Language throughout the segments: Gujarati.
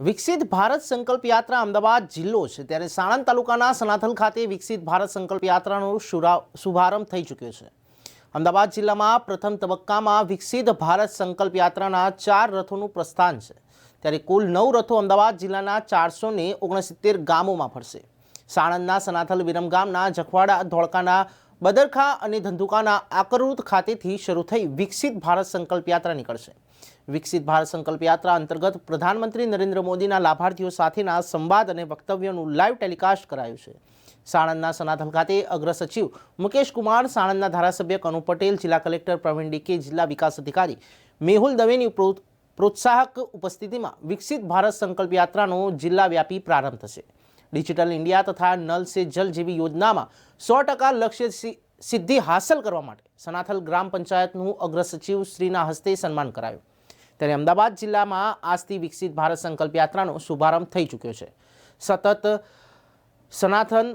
વિકસિત ભારત સંકલ્પ યાત્રા અમદાવાદ જિલ્લો છે ત્યારે સાણંદ તાલુકાના સનાથલ ખાતે વિકસિત ભારત સંકલ્પ યાત્રાનો શુભારંભ થઈ ચૂક્યો છે। અમદાવાદ જિલ્લામાં પ્રથમ તબક્કામાં વિકસિત ભારત સંકલ્પ યાત્રાના 4 રથોનું પ્રસ્થાન છે ત્યારે કુલ 9 રથો અમદાવાદ જિલ્લાના 469 ગામોમાં ફરશે। સાણંદના સનાથલ વિરમગામના જખવાડા, ધોળકાના બદરખા અને ધંધુકાના આકરોદ ખાતેથી શરૂ થઈ વિકસિત ભારત સંકલ્પ યાત્રા નીકળશે। વિકસિત ભારત સંકલ્પ યાત્રા અંતર્ગત પ્રધાનમંત્રી નરેન્દ્ર મોદીના લાભાર્થીઓ સાથેના સંવાદ અને વક્તવ્યોનું લાઈવ ટેલિકાસ્ટ કરાયું છે। સાણંદના સનાથલ ખાતે અગ્ર સચિવ મુકેશ કુમાર, સાણંદના ધારાસભ્ય કનુ પટેલ, જિલ્લા કલેક્ટર પ્રવીણ ડીકે, જિલ્લા વિકાસ અધિકારી મેહુલ દવેની પ્રોત્સાહક ઉપસ્થિતિમાં વિકસિત ભારત સંકલ્પ યાત્રાનો જિલ્લા વ્યાપી પ્રારંભ થશે। ડિજિટલ ઇન્ડિયા તથા નલ સે જલ જેવી યોજનામાં 100% લક્ષ્ય સિદ્ધિ હાંસલ કરવા માટે સનાથલ ગ્રામ પંચાયતનું અગ્ર સચિવ શ્રીના હસ્તે સન્માન કરાયું। ત્યારે અમદાવાદ જિલ્લામાં આજથી વિકસિત ભારત સંકલ્પ યાત્રાનો શુભારંભ થઈ ચૂક્યો છે। સતત સનાથન,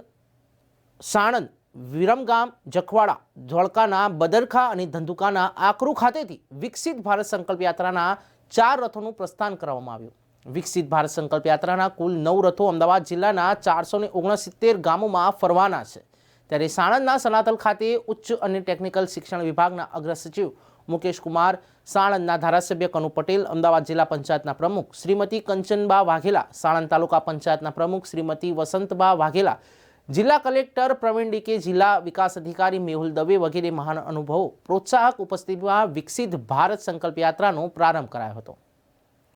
સાણંદ, વિરમગામ, જખવાડા, ધોળકાના બદરખા અને ધંધુકાના આકરુ ખાતેથી વિકસિત ભારત સંકલ્પ યાત્રાના 4 રથોનું પ્રસ્થાન કરવામાં આવ્યું। વિકસિત ભારત સંકલ્પ યાત્રાના કુલ 9 રથો અમદાવાદ જિલ્લાના 469 ગામોમાં ફરવાના છે। ત્યારે સાણંદના સનાથલ ખાતે ઉચ્ચ અને ટેકનિકલ શિક્ષણ વિભાગના અગ્ર સચિવ મુકેશ કુમાર, સાણંદના ધારાસભ્ય કનુ પટેલ, અમદાવાદ જિલ્લા પંચાયતના પ્રમુખ શ્રીમતી કંચનબા વાઘેલા, સાણંદ તાલુકા પંચાયતના પ્રમુખ શ્રીમતી વસંતબા વાઘેલા, જિલ્લા કલેક્ટર પ્રવીણ ડીકે, જિલ્લા વિકાસ અધિકારી મેહુલ દવે વગેરે મહાન અનુભવો પ્રોત્સાહક ઉપસ્થિતિમાં વિકસિત ભારત સંકલ્પ યાત્રાનો પ્રારંભ કરાયો હતો।